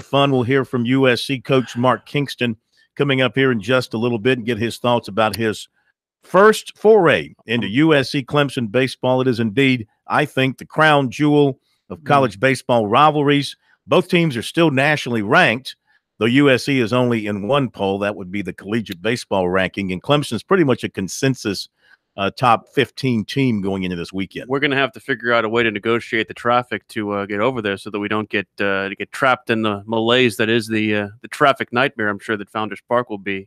fun. We'll hear from USC coach Mark Kingston coming up here in just a little bit and get his thoughts about his first foray into USC Clemson baseball. It is indeed, I think, the crown jewel of college baseball rivalries. Both teams are still nationally ranked, though USC is only in one poll. That would be the collegiate baseball ranking, and Clemson's pretty much a consensus top 15 team going into this weekend. We're going to have to figure out a way to negotiate the traffic to get over there so that we don't get trapped in the malaise that is the traffic nightmare. I'm sure that Founders Park will be.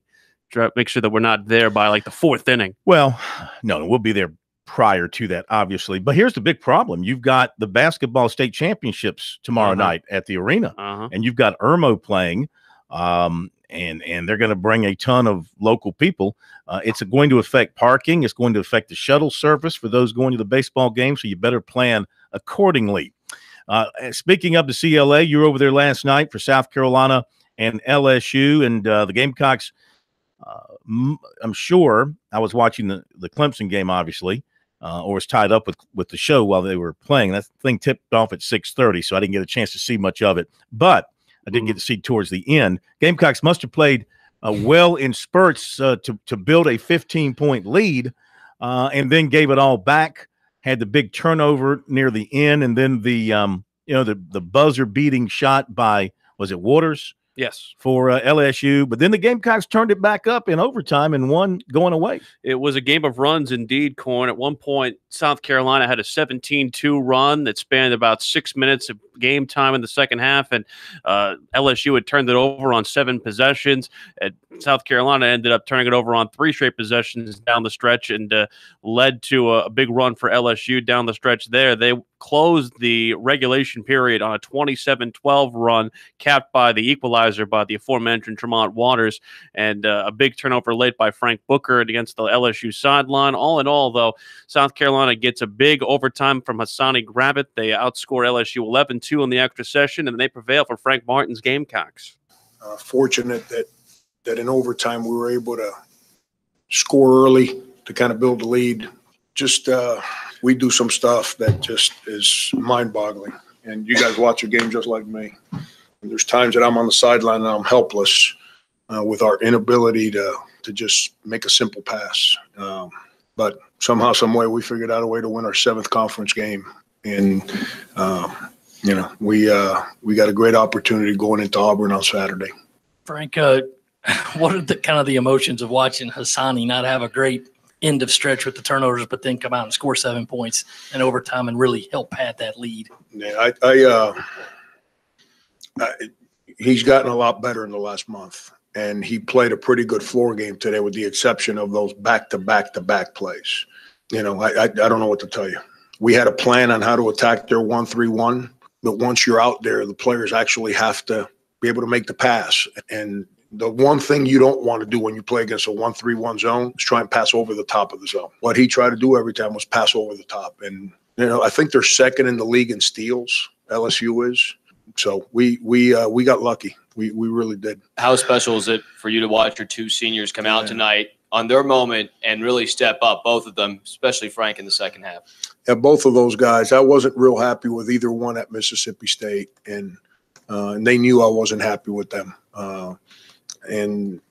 Make sure that we're not there by like the fourth inning. Well, no, we'll be there prior to that, obviously. But here's the big problem. You've got the basketball state championships tomorrow night at the arena, and you've got Irmo playing, and they're going to bring a ton of local people. It's going to affect parking. It's going to affect the shuttle service for those going to the baseball game, so you better plan accordingly. Speaking of the CLA, you were over there last night for South Carolina and LSU, and the Gamecocks, I'm sure I was watching the Clemson game, obviously, or was tied up with the show while they were playing. That thing tipped off at 6:30, so I didn't get a chance to see much of it. But I didn't get to see towards the end. Gamecocks must have played well in spurts to build a 15-point lead, and then gave it all back. Had the big turnover near the end, and then the buzzer-beating shot by, was it Waters? Yes. For LSU. But then the Gamecocks turned it back up in overtime and won going away. It was a game of runs indeed, Corn. At one point, South Carolina had a 17-2 run that spanned about 6 minutes of game time in the second half, and LSU had turned it over on 7 possessions. South Carolina ended up turning it over on 3 straight possessions down the stretch, and led to a big run for LSU down the stretch there. They closed the regulation period on a 27-12 run, capped by the equalizer by the aforementioned Tremont Waters, and a big turnover late by Frank Booker against the LSU sideline. All in all, though, South Carolina gets a big overtime from Hassani Grabbit. They outscore LSU 11-2 in the extra session, and they prevail for Frank Martin's Gamecocks. Fortunate that in overtime we were able to score early to kind of build the lead. Just we do some stuff that just is mind-boggling. And you guys watch a game just like me. And there's times that I'm on the sideline and I'm helpless with our inability to just make a simple pass. But somehow, some way, we figured out a way to win our 7th conference game. And, we got a great opportunity going into Auburn on Saturday. Frank, what are the emotions of watching Hassani not have a great end of stretch with the turnovers, but then come out and score 7 points in overtime and really help pad that lead? Yeah, he's gotten a lot better in the last month, and he played a pretty good floor game today, with the exception of those back-to-back plays. I don't know what to tell you. We had a plan on how to attack their 1-3-1, but once you're out there, the players actually have to be able to make the pass. And the one thing you don't want to do when you play against a 1-3-1 zone is try and pass over the top of the zone. What he tried to do every time was pass over the top. And, I think they're second in the league in steals, LSU is. So we got lucky. We really did. How special is it for you to watch your 2 seniors come out tonight on their moment and really step up, both of them, especially Frank in the second half? Yeah, both of those guys. I wasn't real happy with either one at Mississippi State, and they knew I wasn't happy with them. And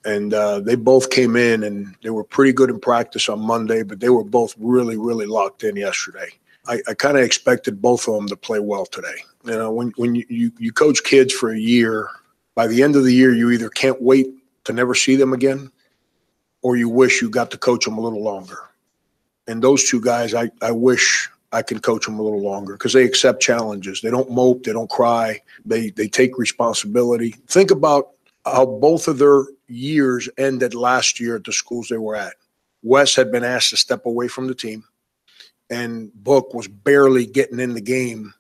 they both came in, and they were pretty good in practice on Monday, but they were both really, really locked in yesterday. I kind of expected both of them to play well today. When you coach kids for a year, by the end of the year, you either can't wait to never see them again, or you wish you got to coach them a little longer. And those 2 guys, I wish I could coach them a little longer, because they accept challenges. They don't mope. They don't cry. They take responsibility. Think about how both of their years ended last year at the schools they were at. Wes had been asked to step away from the team, and Book was barely getting in the game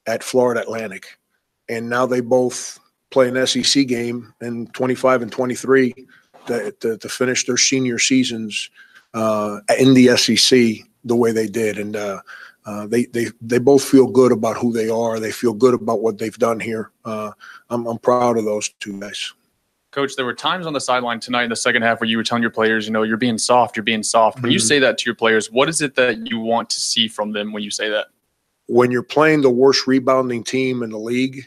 at Florida Atlantic. And now they both play an SEC game in 25 and 23 to finish their senior seasons in the SEC the way they did. And they both feel good about who they are. They feel good about what they've done here. I'm proud of those 2 guys. Coach, there were times on the sideline tonight in the second half where you were telling your players, you're being soft, you're being soft. When you say that to your players, what is it that you want to see from them when you say that? When you're playing the worst rebounding team in the league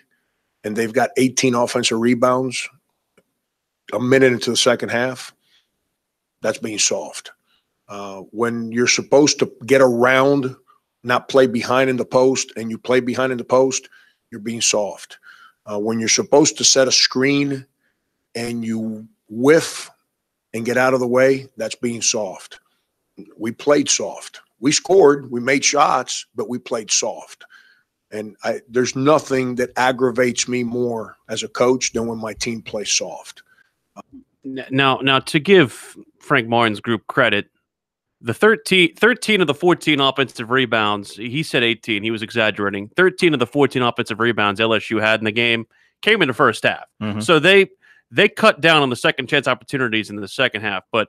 and they've got 18 offensive rebounds a minute into the second half, that's being soft. When you're supposed to get around, not play behind in the post, and you play behind in the post, you're being soft. When you're supposed to set a screen and you whiff and get out of the way, that's being soft. We played soft. We scored, we made shots, but we played soft. And there's nothing that aggravates me more as a coach than when my team plays soft. Now, to give Frank Martin's group credit, the 13 of the 14 offensive rebounds, he said 18, he was exaggerating. 13 of the 14 offensive rebounds LSU had in the game came in the first half. Mm-hmm. So they cut down on the second chance opportunities in the second half, but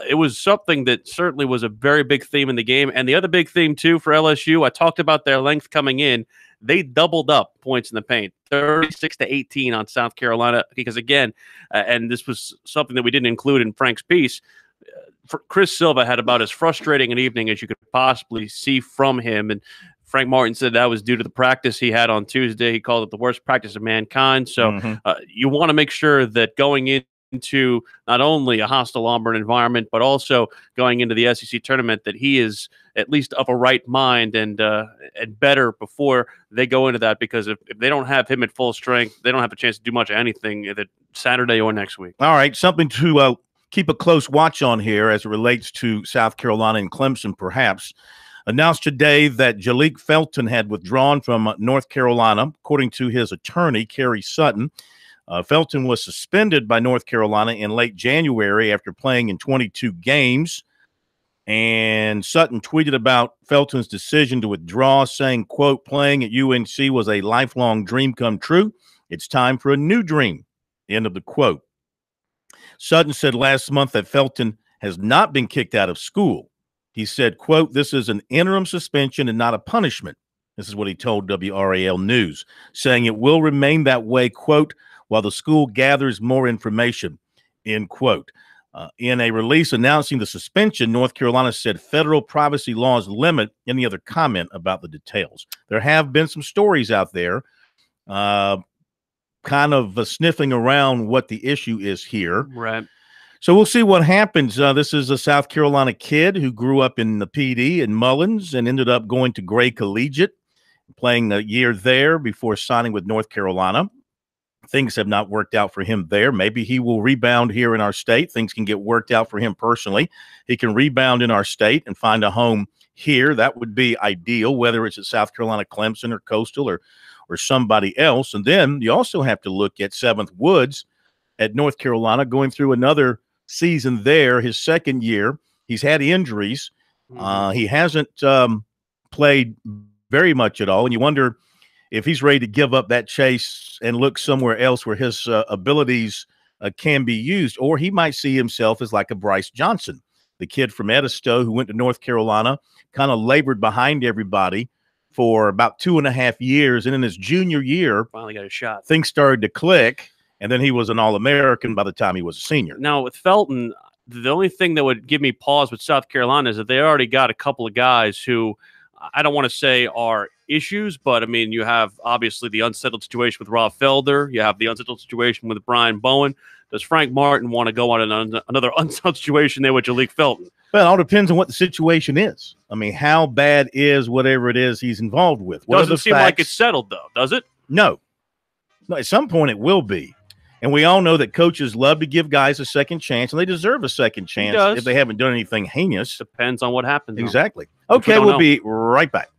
it was something that certainly was a very big theme in the game. And the other big theme, too, for LSU, I talked about their length coming in. They doubled up points in the paint, 36-18 on South Carolina, because, again, and this was something that we didn't include in Frank's piece, Chris Silva had about as frustrating an evening as you could possibly see from him. And Frank Martin said that was due to the practice he had on Tuesday. He called it the worst practice of mankind. So you want to make sure that going into not only a hostile Auburn environment, but also going into the SEC tournament, that he is at least of a right mind and better before they go into that. Because if they don't have him at full strength, they don't have a chance to do much of anything either Saturday or next week. All right, something to keep a close watch on here as it relates to South Carolina and Clemson, perhaps. Announced today that Jalek Felton had withdrawn from North Carolina, according to his attorney, Kerry Sutton. Felton was suspended by North Carolina in late January after playing in 22 games. And Sutton tweeted about Felton's decision to withdraw, saying, quote, "Playing at UNC was a lifelong dream come true. It's time for a new dream," end of the quote. Sutton said last month that Felton has not been kicked out of school. He said, quote, "This is an interim suspension and not a punishment." This is what he told WRAL News, saying it will remain that way, quote, "while the school gathers more information," end quote. In a release announcing the suspension, North Carolina said federal privacy laws limit any other comment about the details. There have been some stories out there kind of sniffing around what the issue is here. Right. So we'll see what happens. This is a South Carolina kid who grew up in the PD in Mullins and ended up going to Gray Collegiate, playing a year there before signing with North Carolina. Things have not worked out for him there. Maybe he will rebound here in our state. Things can get worked out for him personally. He can rebound in our state and find a home here. That would be ideal, whether it's at South Carolina, Clemson, or Coastal, or somebody else. And then you also have to look at Seventh Woods at North Carolina, going through another season there, his second year. He's had injuries. He hasn't played very much at all. And you wonder if he's ready to give up that chase and look somewhere else where his abilities can be used, or he might see himself as like a Bryce Johnson, the kid from Edisto who went to North Carolina, kind of labored behind everybody for about 2.5 years. And in his junior year, finally got a shot. Things started to click, and then he was an All-American by the time he was a senior. Now, with Felton, the only thing that would give me pause with South Carolina is that they already got a couple of guys who I don't want to say are issues, but I mean, you have obviously the unsettled situation with Rob Felder. You have the unsettled situation with Brian Bowen. Does Frank Martin want to go on another unsettled situation there with Jalek Felton? Well, it all depends on what the situation is. I mean, how bad is whatever it is he's involved with? Doesn't seem like it's settled, though, does it? No. At some point it will be. And we all know that coaches love to give guys a second chance, and they deserve a second chance if they haven't done anything heinous. Depends on what happens. Exactly. Okay, we'll be right back.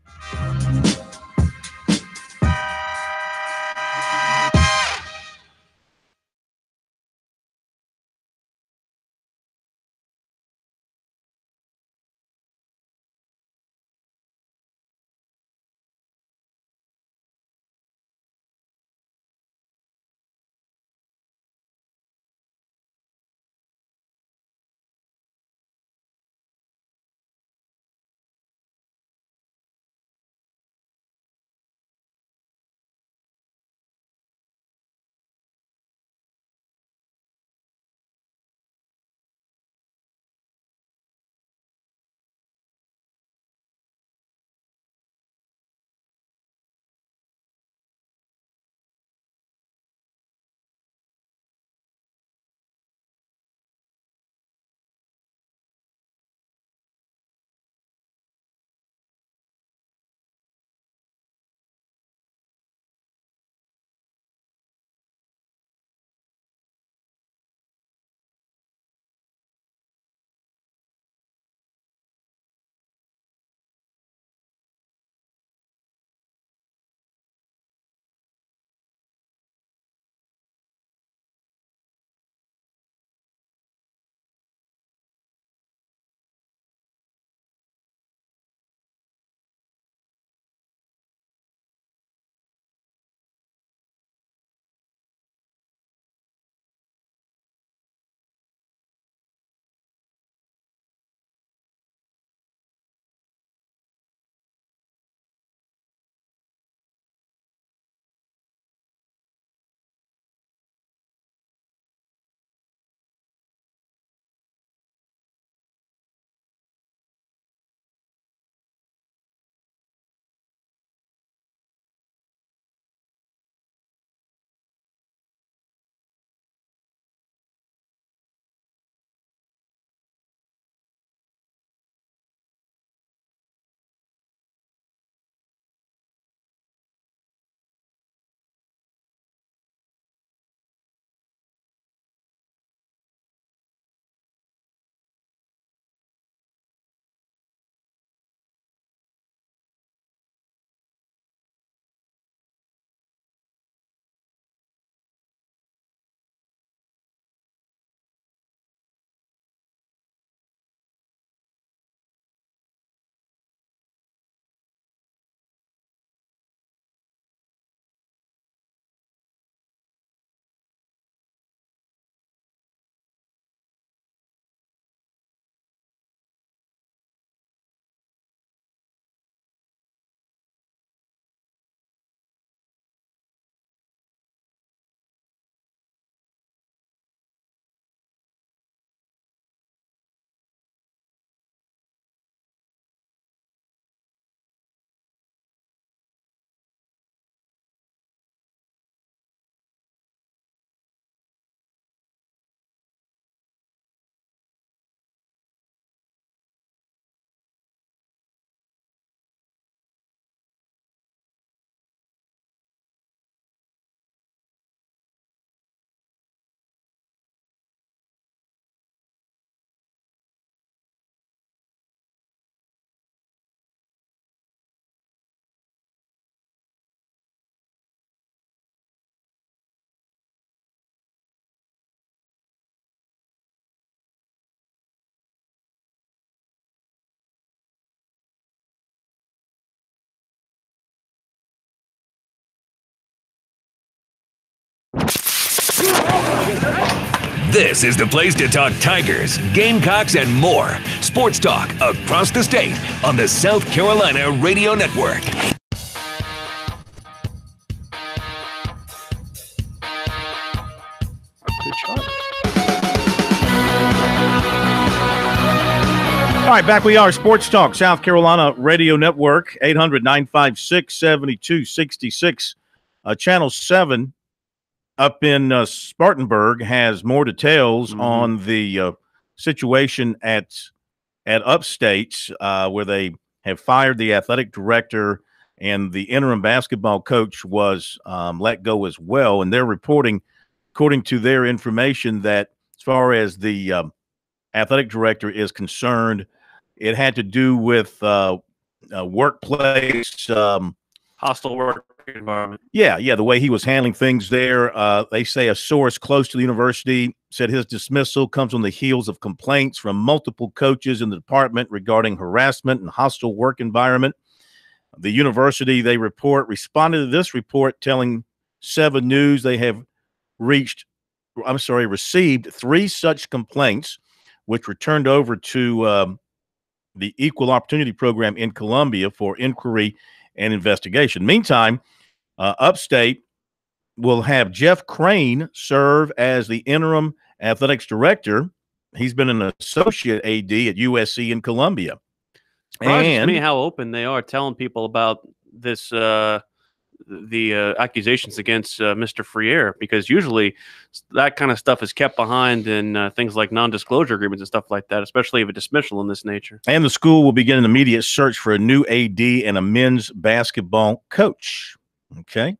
This is the place to talk Tigers, Gamecocks, and more. Sports talk across the state on the South Carolina Radio Network. Good shot. All right, back we are. Sports Talk, South Carolina Radio Network, 800-956-7266. Channel 7 up in Spartanburg has more details on the situation at Upstate, where they have fired the athletic director and the interim basketball coach was let go as well. And they're reporting, according to their information, that as far as the athletic director is concerned, it had to do with workplace hostile work environment. Yeah, the way he was handling things there. They say a source close to the university said his dismissal comes on the heels of complaints from multiple coaches in the department regarding harassment and hostile work environment. The university, they responded to this report, telling 7 News they have received 3 such complaints, which were turned over to the Equal Opportunity Program in Columbia for inquiry and investigation. Meantime, Upstate will have Jeff Crane serve as the interim athletics director. He's been an associate AD at USC in Columbia. Surprises me how open they are telling people about this, the accusations against Mr. Freire, because usually that kind of stuff is kept behind in things like non-disclosure agreements and stuff like that, especially if a dismissal in this nature. And the school will begin an immediate search for a new AD and a men's basketball coach. Okay.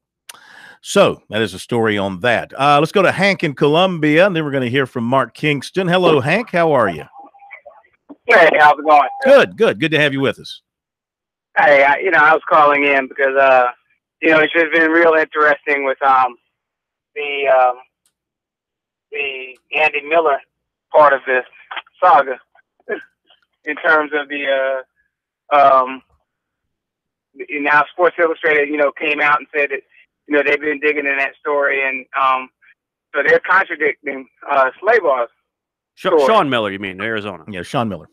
So that is a story on that. Let's go to Hank in Columbia, and then we're going to hear from Mark Kingston. Hello, Hank. How are you? Hey, how's it going? Good to have you with us. Hey, I was calling in because, it's just been real interesting with the Andy Miller part of this saga in terms of the now Sports Illustrated, came out and said that, they've been digging in that story, and so they're contradicting Slaybar's story. Sean Miller, you mean, Arizona? Yeah, Sean Miller.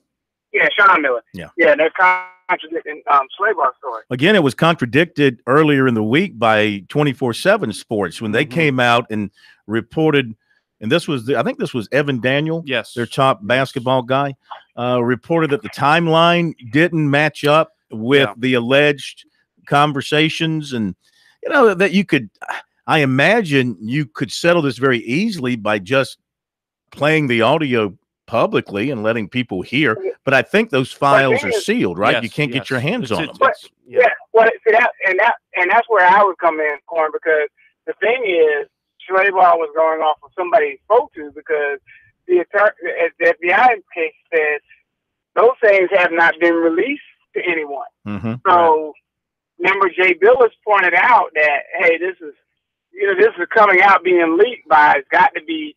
Yeah, Sean Miller. Yeah, they're contradicting Slaybar's story. Again, it was contradicted earlier in the week by 24/7 Sports when they came out and reported, and this was I think this was Evan Daniel, yes, their top basketball guy, reported that the timeline didn't match up with the alleged conversations, and that you could, I imagine you could settle this very easily by just playing the audio publicly and letting people hear. But I think those files are sealed, right? Yes, you can't get your hands on them. And that's where I would come in, Corn, because the thing is, Slaybar was going off of somebody he spoke to, because the FBI case says those things have not been released to anyone. So remember, Jay Billis pointed out that, hey, this is coming out being leaked by, it's got to be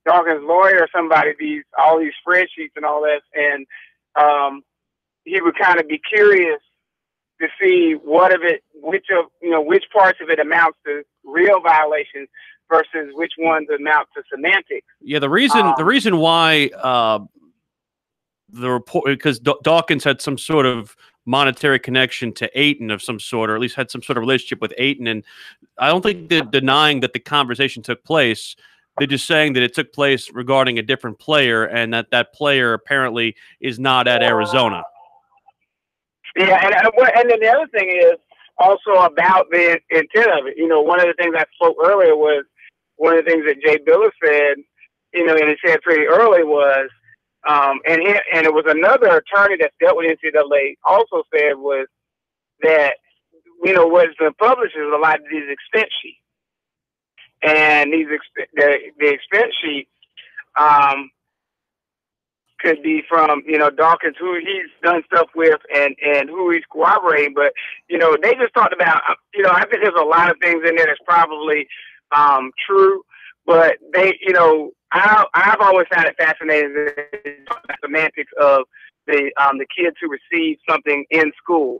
Dawkins' lawyer or somebody, all these spreadsheets and all that, and he would kind of be curious to see which parts of it amounts to real violations versus which ones amount to semantics. Yeah, the reason why the report, because Dawkins had some sort of monetary connection to Ayton of some sort, or at least had some sort of relationship with Ayton, and I don't think they're denying that the conversation took place. They're just saying that it took place regarding a different player, and that player apparently is not at Arizona. Yeah, and then the other thing is also about the intent of it. One of the things I spoke earlier was, one of the things that Jay Billis said, and he said pretty early was, and it was another attorney that dealt with NCAA also said was that, what's been published is a lot of these expense sheets. And the expense sheet could be from, Dawkins, who he's done stuff with and who he's cooperating. But, they just talked about, I think there's a lot of things in there that's probably true. But they, I've always found it fascinating, the semantics of the kids who receive something in school.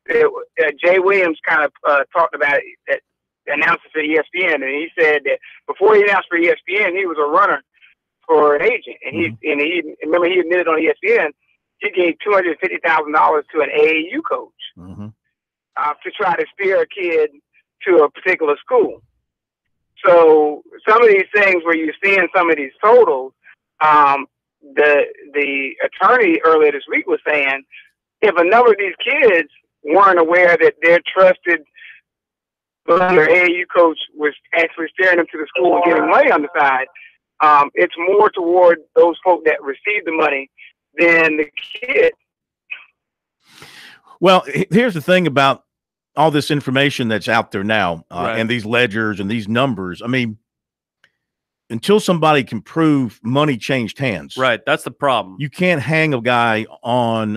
Jay Williams kind of talked about it, that announced it for ESPN, and he said that before he announced for ESPN, he was a runner for an agent, and he remember he admitted on ESPN he gave $250,000 to an AAU coach to try to steer a kid to a particular school. So some of these things where you're seeing some of these totals, the attorney earlier this week was saying if a number of these kids weren't aware that their trusted their AAU coach was actually steering them to the school and getting money on the side, it's more toward those folk that received the money than the kid. Well, here's the thing about all this information that's out there now, and these ledgers and these numbers. I mean, until somebody can prove money changed hands, right? That's the problem. You can't hang a guy on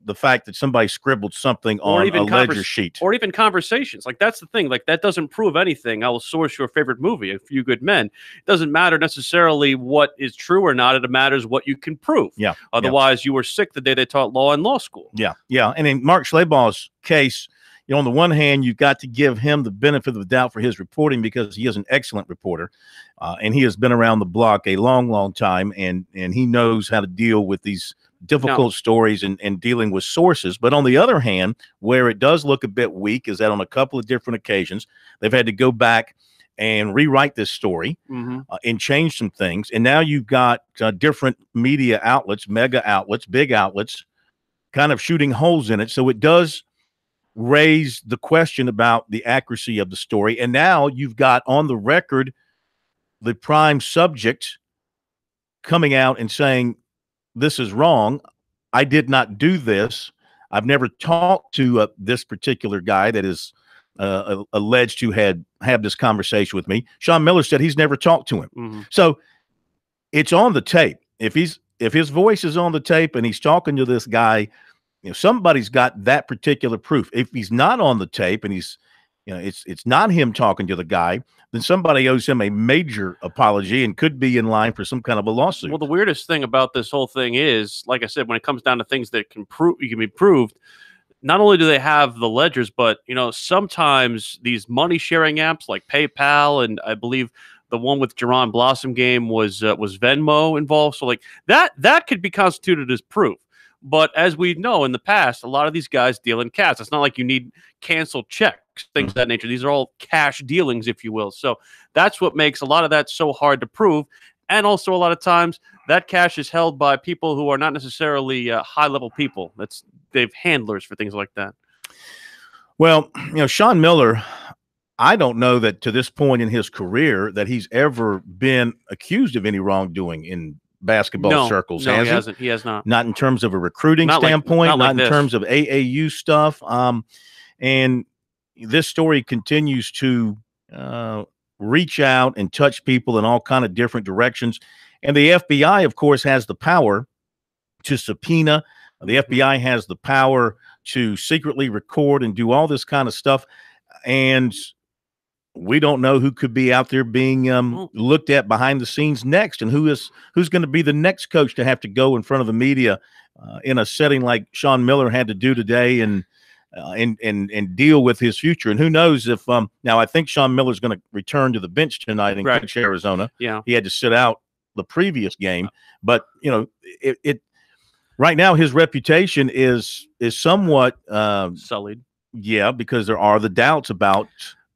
the fact that somebody scribbled something on a ledger sheet, or even conversations. Like that's the thing. Like that doesn't prove anything. I will source your favorite movie, A Few Good Men. It doesn't matter necessarily what is true or not. It matters what you can prove. Yeah. Otherwise, you were sick the day they taught law in law school. Yeah. Yeah. And in Mark Schlabach's case, you know, on the one hand, you've got to give him the benefit of the doubt for his reporting because he is an excellent reporter, and he has been around the block a long, long time, and he knows how to deal with these difficult stories and dealing with sources. But on the other hand, where it does look a bit weak is that on a couple of different occasions, they've had to go back and rewrite this story and change some things. And now you've got different media outlets, mega outlets, big outlets, kind of shooting holes in it. So it does raise the question about the accuracy of the story. And now you've got on the record the prime subject coming out and saying, this is wrong. I did not do this. I've never talked to this particular guy that is alleged to have this conversation with me. Sean Miller said he's never talked to him. So it's on the tape. If his voice is on the tape and he's talking to this guy, you know, somebody's got that particular proof. If he's not on the tape and he's, you know, it's not him talking to the guy, then somebody owes him a major apology and could be in line for some kind of a lawsuit. Well, the weirdest thing about this whole thing is, like I said, when it comes down to things that can be proved, not only do they have the ledgers, but you know, sometimes these money sharing apps like PayPal, and I believe the one with Jerron Blossom game was Venmo involved. So like that could be constituted as proof. But as we know in the past, a lot of these guys deal in cash. It's not like you need canceled checks, things of that nature. These are all cash dealings, if you will. So that's what makes a lot of that so hard to prove. And also a lot of times that cash is held by people who are not necessarily high-level people. They have handlers for things like that. Well, you know, Sean Miller, I don't know that to this point in his career that he's ever been accused of any wrongdoing in basketball circles. No, he hasn't. He has not. Not in terms of a recruiting standpoint, not in terms of AAU stuff. And this story continues to reach out and touch people in all kind of different directions. And the FBI, of course, has the power to subpoena. The FBI has the power to secretly record and do all this kind of stuff. And we don't know who could be out there being looked at behind the scenes next, and who's going to be the next coach to have to go in front of the media in a setting like Sean Miller had to do today, and deal with his future. And who knows if now I think Sean Miller's going to return to the bench tonight in coach Arizona. Yeah, he had to sit out the previous game, but you know it right now his reputation is somewhat sullied. Yeah, because there are the doubts about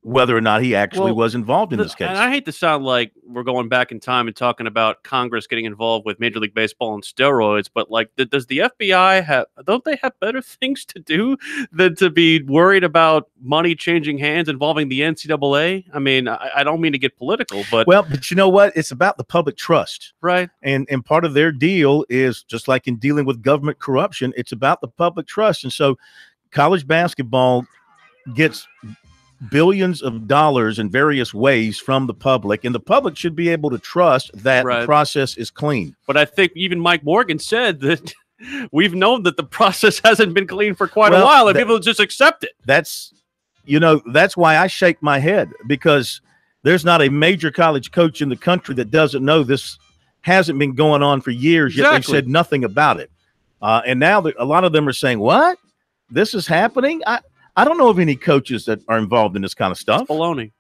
whether or not he actually was involved in this case. And I hate to sound like we're going back in time and talking about Congress getting involved with Major League Baseball and steroids, but like, does the FBI don't they have better things to do than to be worried about money changing hands involving the NCAA? I mean, I don't mean to get political, but you know what? It's about the public trust. Right. And part of their deal is just like in dealing with government corruption, it's about the public trust. And so college basketball gets billions of dollars in various ways from the public, and the public should be able to trust that the process is clean. But I think even Mike Morgan said that we've known that the process hasn't been clean for quite a while, and people just accept it. That's why I shake my head, because there's not a major college coach in the country that doesn't know this hasn't been going on for years, yet they've said nothing about it. And now a lot of them are saying, what? This is happening? I don't know of any coaches that are involved in this kind of stuff. It's baloney.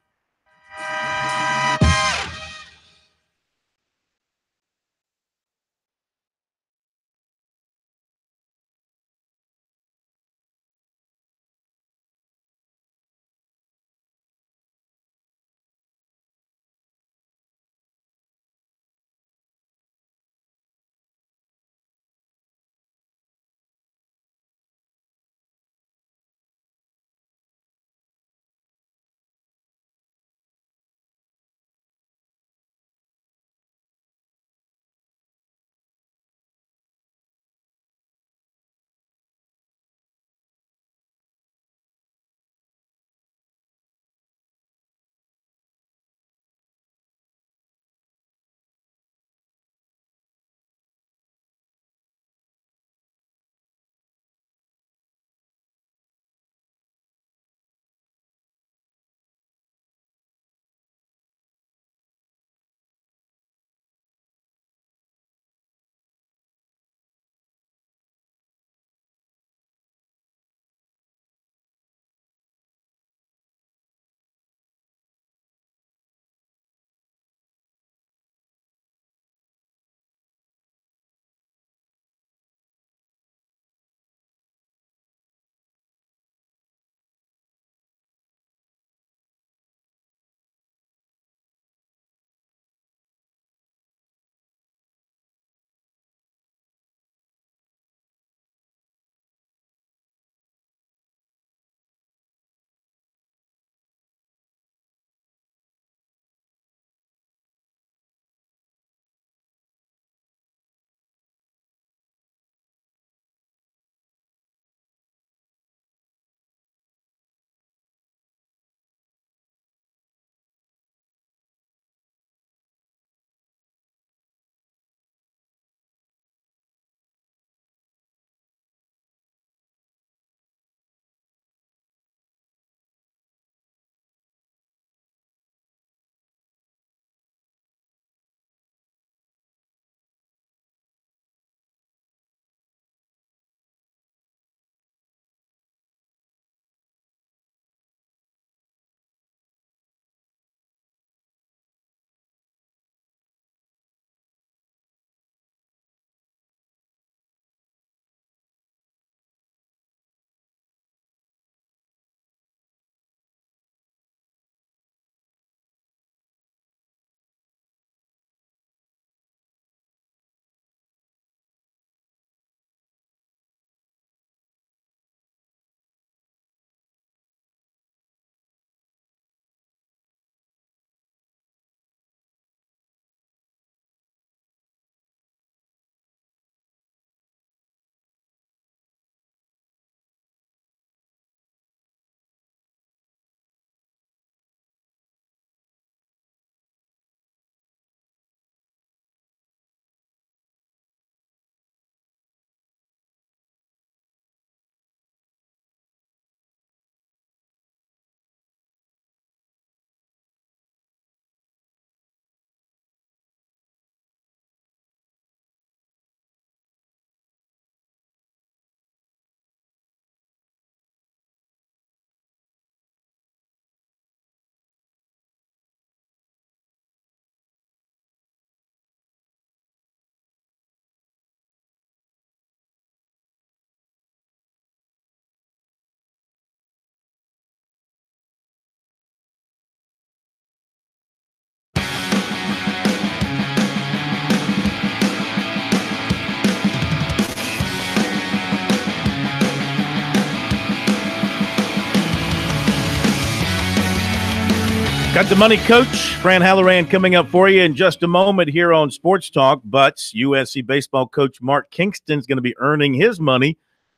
Got the money coach, Fran Halloran, coming up for you in just a moment here on Sports Talk. But USC baseball coach Mark Kingston's going to be earning his money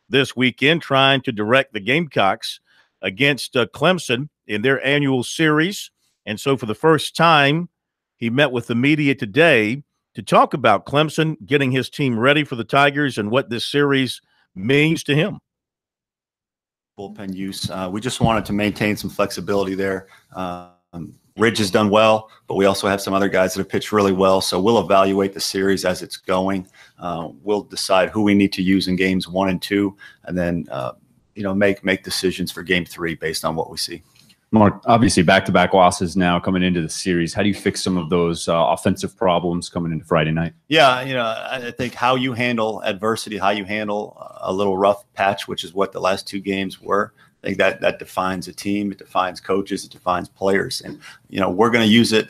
this weekend, trying to direct the Gamecocks against Clemson in their annual series. And so for the first time, he met with the media today to talk about Clemson, getting his team ready for the Tigers and what this series means to him. Bullpen use. We just wanted to maintain some flexibility there. Ridge has done well, but we also have some other guys that have pitched really well. So we'll evaluate the series as it's going. We'll decide who we need to use in games 1 and 2, and then make decisions for game 3 based on what we see. Mark, obviously back-to-back losses now coming into the series. How do you fix some of those offensive problems coming into Friday night? Yeah, I think how you handle adversity, how you handle a little rough patch, which is what the last 2 games were. I think that defines a team. It defines coaches. It defines players. And, we're going to use it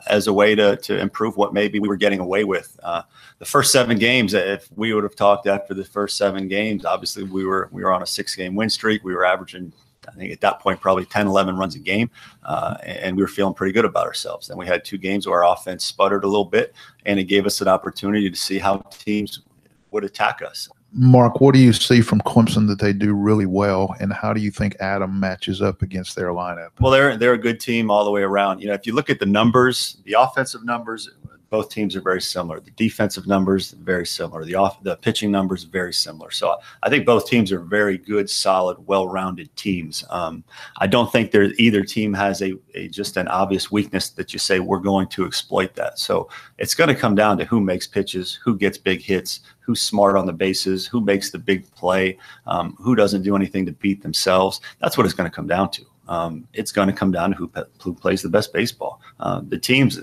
as a way to improve what maybe we were getting away with. The first 7 games, if we would have talked after the first 7 games, obviously we were on a 6-game win streak. We were averaging, I think at that point, probably 10, 11 runs a game. And we were feeling pretty good about ourselves. Then we had 2 games where our offense sputtered a little bit, and it gave us an opportunity to see how teams would attack us. Mark, what do you see from Clemson that they do really well, and how do you think Adam matches up against their lineup? Well, they're a good team all the way around. If you look at the numbers, the offensive numbers, both teams are very similar. The defensive numbers, very similar. The pitching numbers, very similar. So I think both teams are very good, solid, well-rounded teams. I don't think either team has just an obvious weakness that you say we're going to exploit that. So it's going to come down to who makes pitches, who gets big hits, who's smart on the bases, who makes the big play, who doesn't do anything to beat themselves. That's what it's going to come down to. It's going to come down to who plays the best baseball. The teams,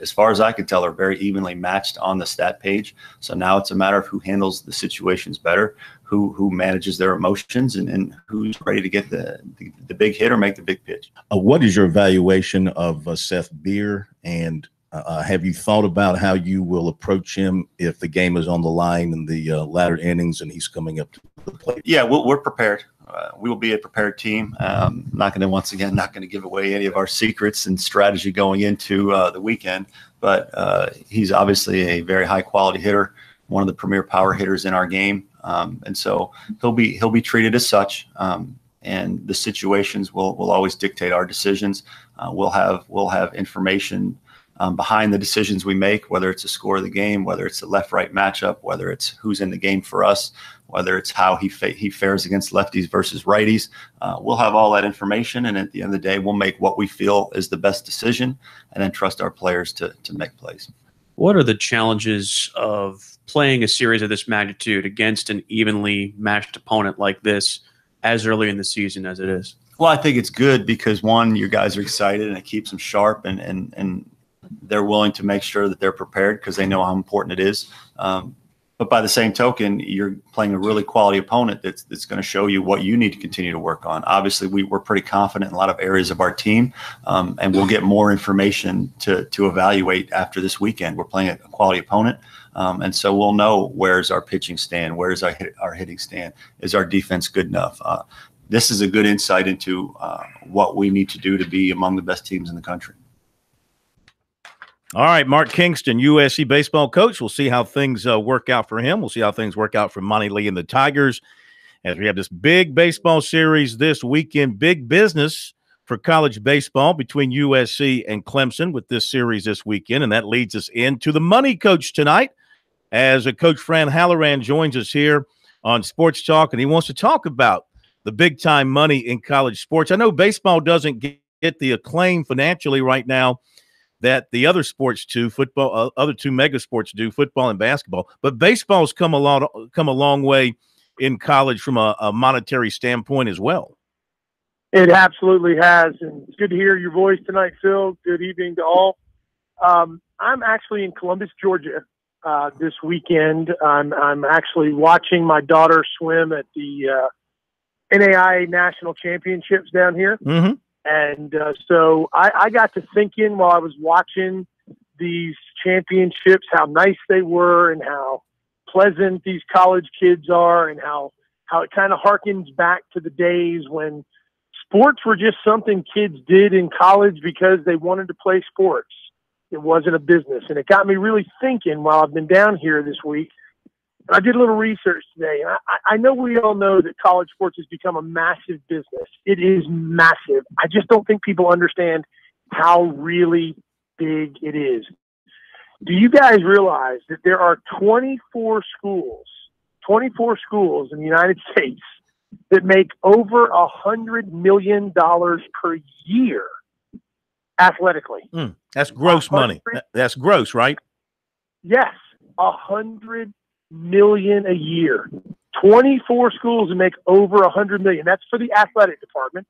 as far as I can tell, are very evenly matched on the stat page. So now it's a matter of who handles the situations better, who manages their emotions, and who's ready to get the big hit or make the big pitch. What is your evaluation of Seth Beer, and have you thought about how you will approach him if the game is on the line in the latter innings and he's coming up to the plate? Yeah, we're prepared. We will be a prepared team. Not going to give away any of our secrets and strategy going into the weekend, but he's obviously a very high quality hitter, one of the premier power hitters in our game. And so he'll be treated as such. And the situations will always dictate our decisions. We'll have information behind the decisions we make, whether it's a score of the game, whether it's a left-right matchup, whether it's who's in the game for us, whether it's how he fares against lefties versus righties. We'll have all that information, and at the end of the day, we'll make what we feel is the best decision and then trust our players to make plays. What are the challenges of playing a series of this magnitude against an evenly matched opponent like this as early in the season as it is? Well, I think it's good because, one, your guys are excited and it keeps them sharp, and they're willing to make sure that they're prepared because they know how important it is. But by the same token, you're playing a really quality opponent that's going to show you what you need to continue to work on. Obviously, we're pretty confident in a lot of areas of our team, and we'll get more information to evaluate after this weekend. We're playing a quality opponent, and so we'll know where's our pitching stand, where's our hitting stand, is our defense good enough. This is a good insight into what we need to do to be among the best teams in the country. All right, Mark Kingston, USC baseball coach. We'll see how things work out for him. We'll see how things work out for Monty Lee and the Tigers as we have this big baseball series this weekend. Big business for college baseball between USC and Clemson with this series this weekend, and that leads us into the money coach tonight as Coach Fran Halloran joins us here on Sports Talk, and he wants to talk about the big-time money in college sports. I know baseball doesn't get the acclaim financially right now that the other sports do, football, other two mega sports do, football and basketball. But baseball's come a long way in college from a monetary standpoint as well. It absolutely has, and it's good to hear your voice tonight, Phil. Good evening to all. I'm actually in Columbus, Georgia, this weekend. I'm actually watching my daughter swim at the NAIA National Championships down here. Mm-hmm. And so I got to thinking while I was watching these championships how nice they were and how pleasant these college kids are and how it kind of harkens back to the days when sports were just something kids did in college because they wanted to play sports. It wasn't a business. And it got me really thinking while I've been down here this week. And I did a little research today. And I know we all know that college sports has become a massive business. It is massive. I just don't think people understand how really big it is. Do you guys realize that there are 24 schools in the United States that make over $100 million per year athletically? That's gross money. That's gross, right? Yes, $100 million a year. 24 schools that make over $100 million. That's for the athletic department.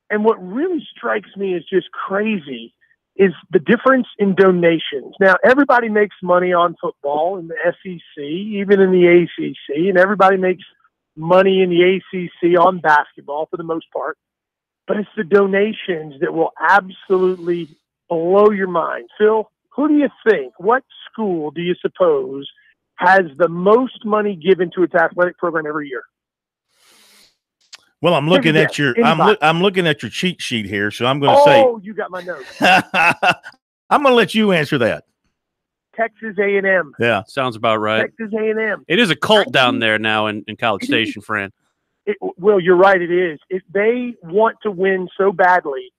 And what really strikes me as just crazy is the difference in donations. Now, everybody makes money on football in the SEC, even in the ACC, and everybody makes money in the ACC on basketball for the most part. But it's the donations that will absolutely blow your mind. Phil, who do you think, what school do you suppose has the most money given to its athletic program every year? Well, I'm looking at your I'm looking at your cheat sheet here, so I'm going to say. Oh, you got my notes. I'm going to let you answer that. Texas A&M. Yeah, sounds about right. Texas A&M. It is a cult down there now in College Station, Fran. Well, you're right. It is. If they want to win so badly,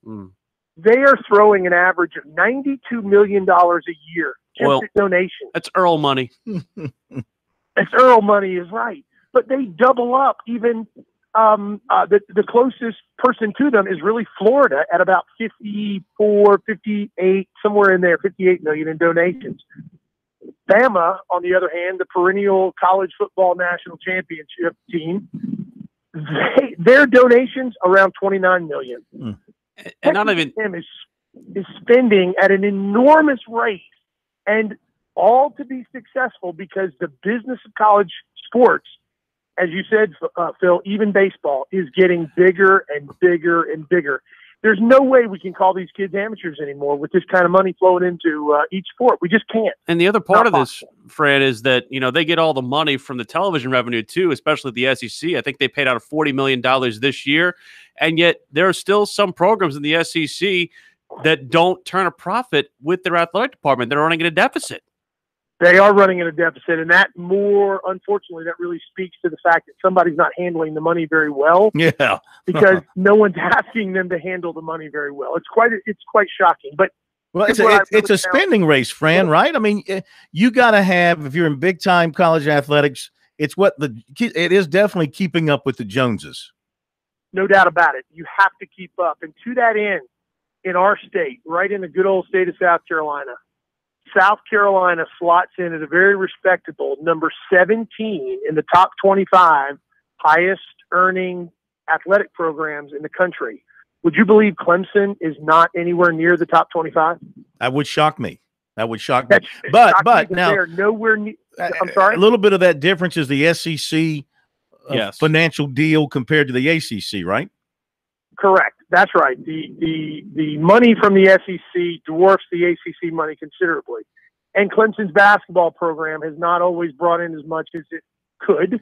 they are throwing an average of $92 million a year just at donations. That's Earl money. That's Earl money is right. But they double up even. The closest person to them is really Florida at about 54, 58, somewhere in there, 58 million in donations. Bama, on the other hand, the perennial college football national championship team, their donations around 29 million. And not even is spending at an enormous rate, and all to be successful because the business of college sports, as you said, Phil, even baseball is getting bigger and bigger and bigger. There's no way we can call these kids amateurs anymore with this kind of money flowing into each sport. We just can't. And the other part of this, Fran, is that, they get all the money from the television revenue too, especially the SEC. I think they paid out $40 million this year. And yet there are still some programs in the SEC that don't turn a profit with their athletic department. They're running at a deficit. They are running at a deficit, and unfortunately, that really speaks to the fact that somebody's not handling the money very well. Yeah, because no one's asking them to handle the money very well. It's quite shocking. But it's a spending race, Fran. Right? I mean, you got to have, if you're in big time college athletics, it is definitely keeping up with the Joneses. No doubt about it. You have to keep up, and to that end, in our state, right in the good old state of South Carolina. South Carolina slots in at a very respectable number 17 in the top 25 highest earning athletic programs in the country. Would you believe Clemson is not anywhere near the top 25? That would shock me. But now they're nowhere near. I'm sorry. A little bit of that difference is the SEC financial deal compared to the ACC, right? Correct. That's right. The money from the SEC dwarfs the ACC money considerably. And Clemson's basketball program has not always brought in as much as it could.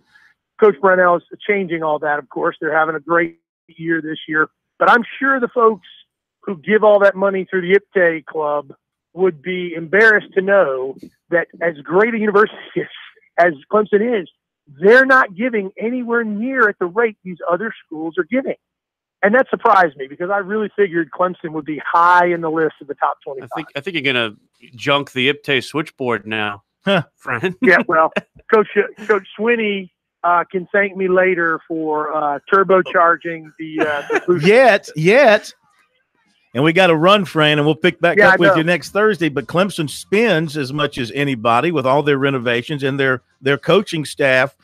Coach Brunell is changing all that, of course. They're having a great year this year. But I'm sure the folks who give all that money through the IPTAY Club would be embarrassed to know that as great a university as Clemson is, they're not giving anywhere near at the rate these other schools are giving. And that surprised me because I really figured Clemson would be high in the list of the top 25. I think you're going to junk the IPTAY switchboard now, friend. Yeah, well, Coach Swinney can thank me later for turbocharging the boost. Yet. And we got to run, Fran, and we'll pick back up with you next Thursday. But Clemson spends as much as anybody with all their renovations and their coaching staff.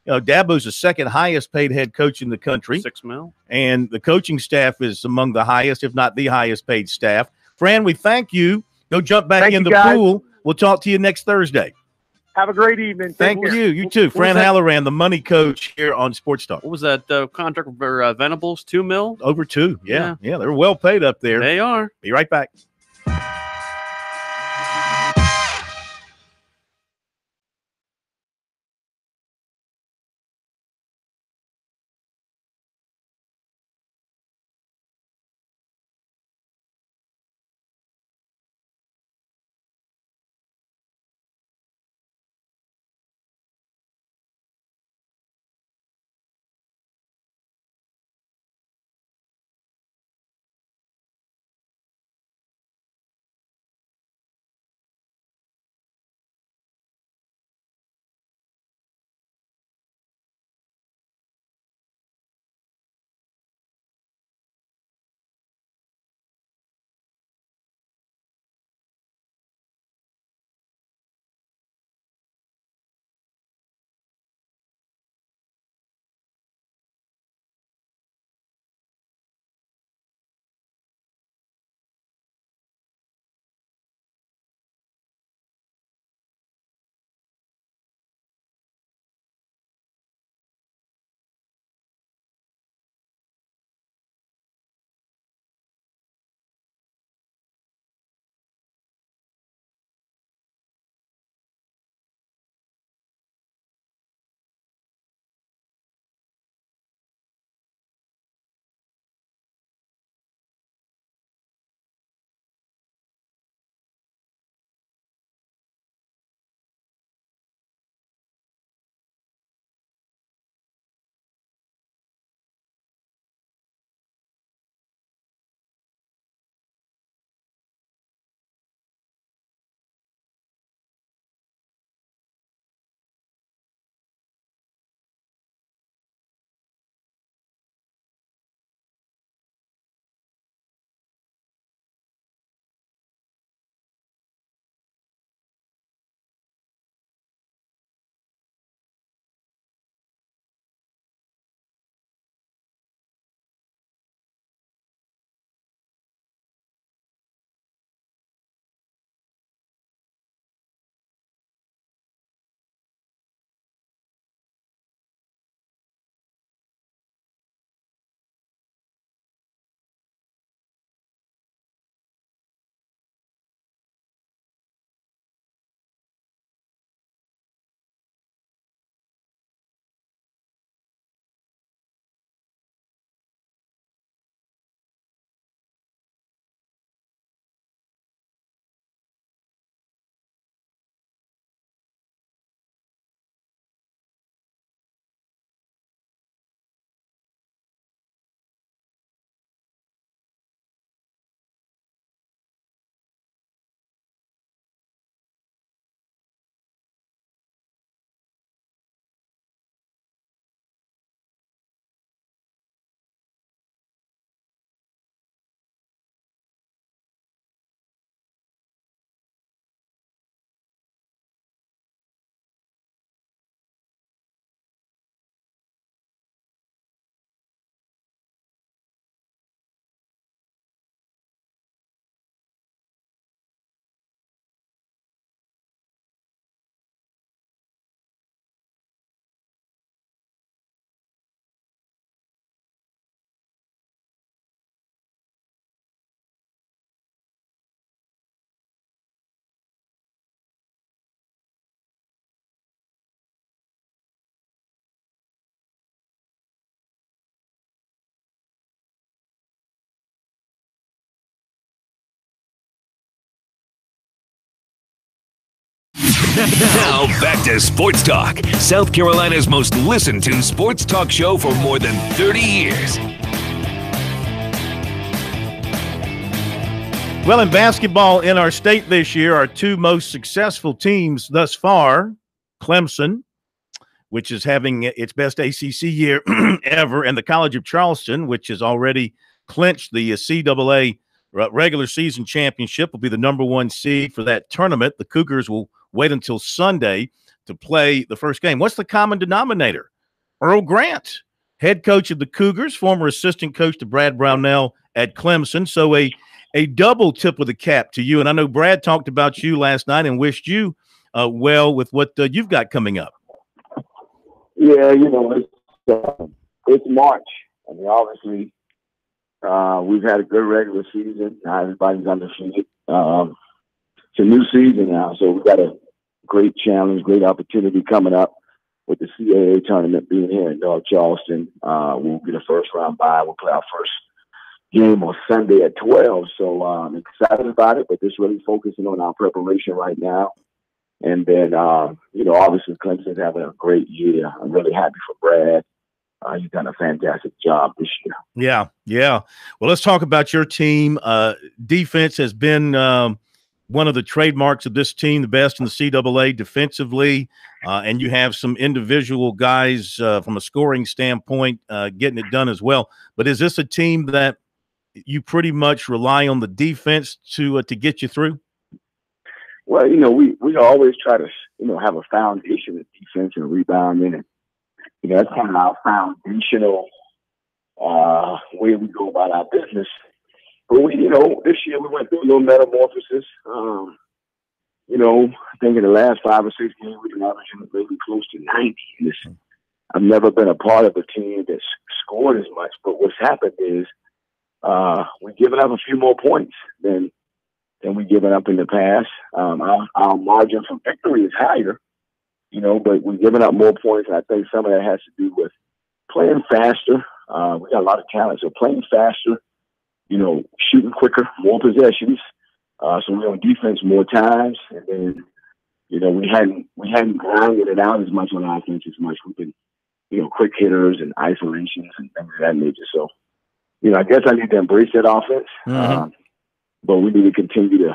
Dabo's the second highest paid head coach in the country. $6 million. And the coaching staff is among the highest, if not the highest paid staff. Fran, we thank you. Go jump back in the pool. We'll talk to you next Thursday. Have a great evening. Thank you. You too. Fran Halloran, the money coach here on Sports Talk. What was that contract for Venables? $2 million? Over 2. Yeah. They're well paid up there. They are. Be right back. Now back to Sports Talk, South Carolina's most listened to sports talk show for more than 30 years. Well, in basketball in our state this year, our two most successful teams thus far, Clemson, which is having its best ACC year ever, and the College of Charleston, which has already clinched the CAA regular season championship, will be the #1 seed for that tournament. The Cougars will wait until Sunday to play the first game. What's the common denominator? Earl Grant, head coach of the Cougars, former assistant coach to Brad Brownell at Clemson. So a double tip of the cap to you. And I know Brad talked about you last night and wished you well with what you've got coming up. Yeah, it's March. I mean, obviously, we've had a good regular season. Now everybody's undefeated. It's a new season now, so we've got a great challenge, great opportunity coming up with the CAA tournament being here in North Charleston. We'll be the first round bye. We'll play our first game on Sunday at 12. So I'm excited about it, but just really focusing on our preparation right now. And then, obviously Clemson's having a great year. I'm really happy for Brad. He's done a fantastic job this year. Yeah. Well, let's talk about your team. Defense has been one of the trademarks of this team, the best in the CAA defensively. And you have some individual guys from a scoring standpoint getting it done as well. But is this a team that you pretty much rely on the defense to get you through? Well, we always try to, have a foundation of defense and rebounding. And, that's kind of our foundational way we go about our business. But this year we went through a little metamorphosis. I think in the last 5 or 6 games we've been averaging maybe close to 90. I've never been a part of a team that's scored as much, but what's happened is we've given up a few more points than we've given up in the past. Our margin for victory is higher, but we've given up more points, and I think some of that has to do with playing faster. We got a lot of talent, so playing faster, shooting quicker, more possessions. So we're on defense more times, and then, we hadn't grinded it out as much on offense as much. We've been, quick hitters and isolations and things of that nature. So, I guess I need to embrace that offense. Mm-hmm. But we need to continue to,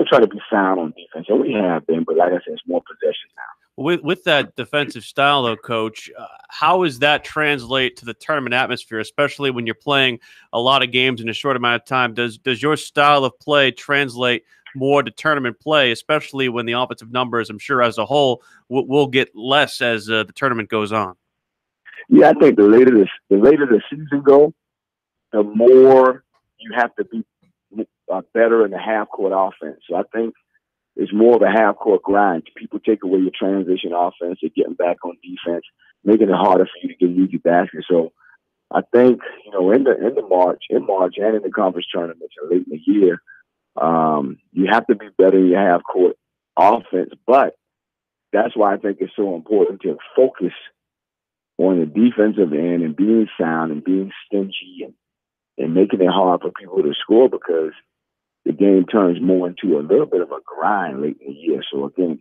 try to be sound on defense. And we have been, but like I said, it's more possession now. With that defensive style, though, Coach, how does that translate to the tournament atmosphere, especially when you're playing a lot of games in a short amount of time? Does your style of play translate more to tournament play, especially when the offensive numbers, I'm sure, as a whole, will get less as the tournament goes on? Yeah, I think the later the season goes, the more you have to be better in the half-court offense. So I think it's more of a half-court grind. People take away your transition offense, you're getting back on defense, making it harder for you to get easy baskets. So I think, in March and in the conference tournaments and late in the year, you have to be better in your half-court offense. But that's why I think it's so important to focus on the defensive end and being sound and being stingy and making it hard for people to score, because the game turns more into a little bit of a grind late in the year. So again,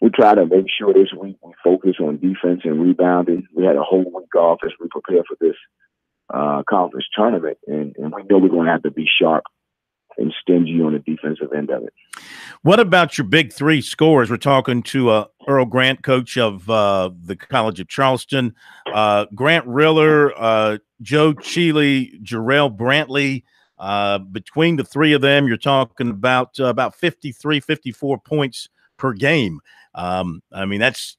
we try to make sure this week we focus on defense and rebounding. We had a whole week off as we prepare for this conference tournament, and we know we're going to have to be sharp and stingy on the defensive end of it. What about your big three scorers? We're talking to Earl Grant, coach of the College of Charleston, Grant Riller, Joe Cheeley, Jarrell Brantley. Between the three of them, you're talking about 53, 54 points per game. I mean, that's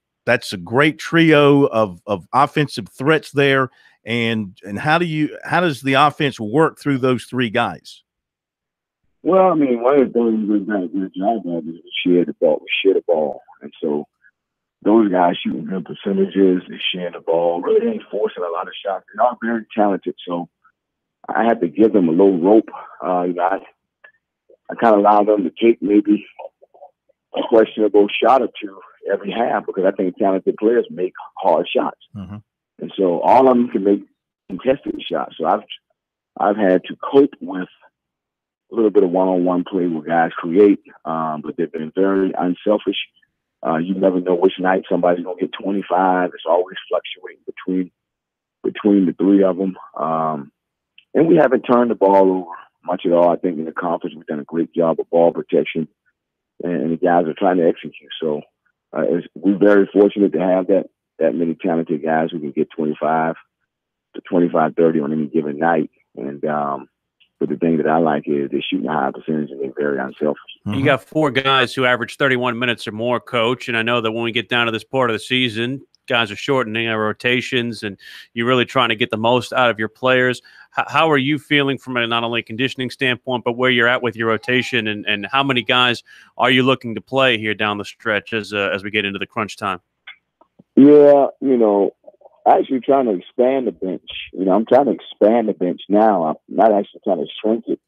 a great trio of offensive threats there. And how does the offense work through those three guys? Well, I mean, one of the things we've done a good job of is we share the ball. And so those guys shooting good percentages, they share the ball, really ain't forcing a lot of shots. They're all very talented. So I had to give them a little rope. I kind of allow them to take maybe a questionable shot or two every half, because I think talented players make hard shots. Mm-hmm. And so all of them can make contested shots. So I've had to cope with a little bit of one-on-one play where guys create, but they've been very unselfish You never know which night somebody's going to get 25. It's always fluctuating between the three of them. And we haven't turned the ball over much at all. I think in the conference we've done a great job of ball protection, and the guys are trying to execute. So we're very fortunate to have that many talented guys who can get 25 to 25, 30 on any given night. And but the thing that I like is they're shooting a high percentage and they're very unselfish. You got 4 guys who average 31 minutes or more, Coach, and I know that when we get down to this part of the season, guys are shortening our rotations, and you're really trying to get the most out of your players. How are you feeling from a not only conditioning standpoint, but where you're at with your rotation, and how many guys are you looking to play here down the stretch as we get into the crunch time? Yeah, actually trying to expand the bench. I'm trying to expand the bench now. I'm not actually trying to shrink it.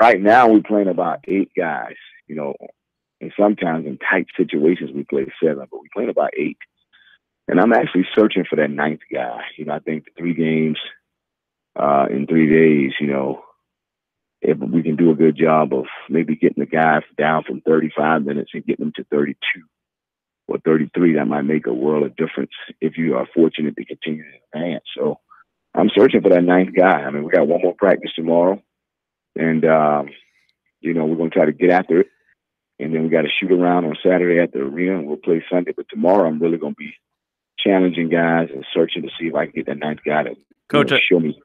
Right now we're playing about 8 guys, and sometimes in tight situations we play 7, but we're playing about 8. And I'm actually searching for that 9th guy. I think the 3 games in 3 days, if we can do a good job of maybe getting the guy down from 35 minutes and getting them to 32 or 33, that might make a world of difference if you are fortunate to continue to advance. So I'm searching for that 9th guy. I mean, we got one more practice tomorrow, and, we're going to try to get after it. And then we got to shoot around on Saturday at the arena, and we'll play Sunday. But tomorrow I'm really going to be challenging guys and searching to see if I can get that 9th guy to Coach, show me.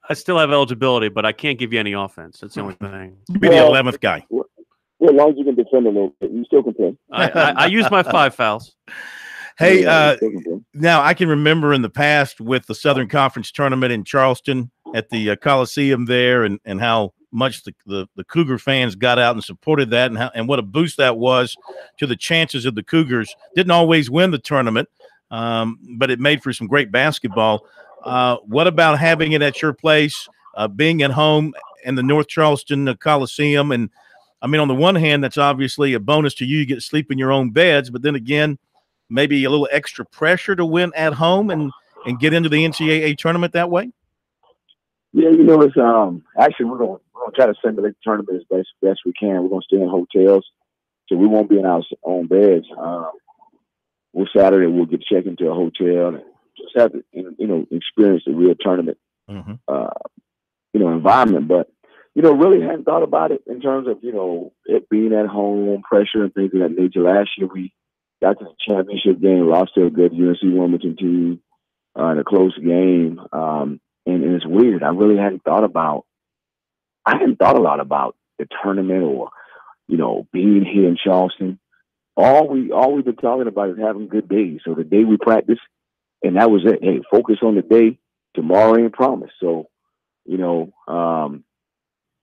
I still have eligibility, but I can't give you any offense. That's the only thing. Be the 11th guy. Well, as long as you can defend a little bit, you still can play. I use my 5 fouls. Hey, now I can remember in the past with the Southern Conference tournament in Charleston at the Coliseum there, and how much the Cougar fans got out and supported that, and what a boost that was to the chances of the Cougars. Didn't always win the tournament, but it made for some great basketball. What about having it at your place, being at home in the North Charleston Coliseum? And I mean, on the one hand, that's obviously a bonus to you. You get to sleep in your own beds, but then again, maybe a little extra pressure to win at home and get into the NCAA tournament that way. Yeah, it's actually we're gonna try to simulate the tournament as best we can. We're gonna stay in hotels, so we won't be in our own beds. Saturday we'll get checked into a hotel and just have to experience the real tournament environment. But really hadn't thought about it in terms of it being at home, pressure and things of that nature. Last year we got to the championship game, lost to a good UNC Wilmington team in a close game. And it's weird. I really hadn't thought a lot about the tournament or, being here in Charleston. All we've been talking about is having good days. So the day we practice, and that was it. Hey, focus on the day. Tomorrow ain't promised. So,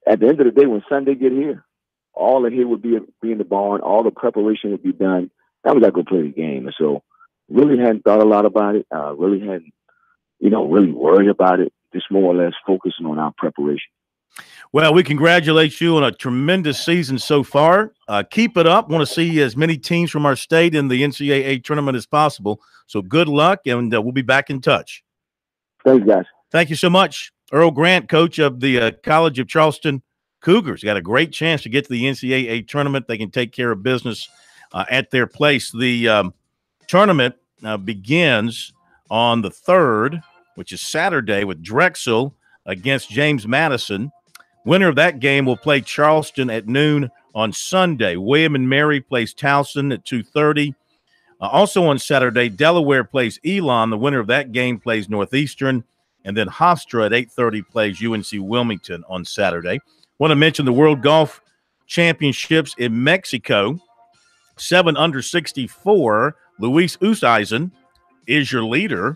at the end of the day, when Sunday get here, all in here would be in the barn. All the preparation would be done. That was like go play the game. And so really hadn't thought a lot about it. Really hadn't, really worried about it. Just more or less focusing on our preparation. Well, we congratulate you on a tremendous season so far. Keep it up. Want to see as many teams from our state in the NCAA tournament as possible. So good luck, and we'll be back in touch. Thanks, guys. Thank you so much. Earl Grant, coach of the College of Charleston Cougars, got a great chance to get to the NCAA tournament. They can take care of business at their place. The tournament begins on the 3rd, which is Saturday, with Drexel against James Madison. Winner of that game will play Charleston at noon on Sunday. William and Mary plays Towson at 2:30. Also on Saturday, Delaware plays Elon. The winner of that game plays Northeastern. And then Hofstra at 8:30 plays UNC Wilmington on Saturday. Want to mention the World Golf Championships in Mexico. 7 under 64. Luis Oosthuizen is your leader.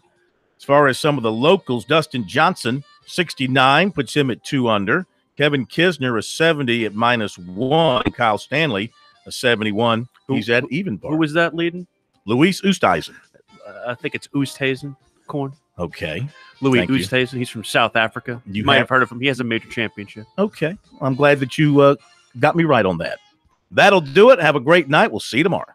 As far as some of the locals, Dustin Johnson, 69, puts him at 2 under. Kevin Kisner, a 70 at -1. Kyle Stanley, a 71. He's at even par. Who was that leading? Luis Oosthuizen. I think it's Oosthuizen, Corn. Okay. Louis Oosthuizen. He's from South Africa. You might have heard of him. He has a major championship. Okay. I'm glad that you got me right on that. That'll do it. Have a great night. We'll see you tomorrow.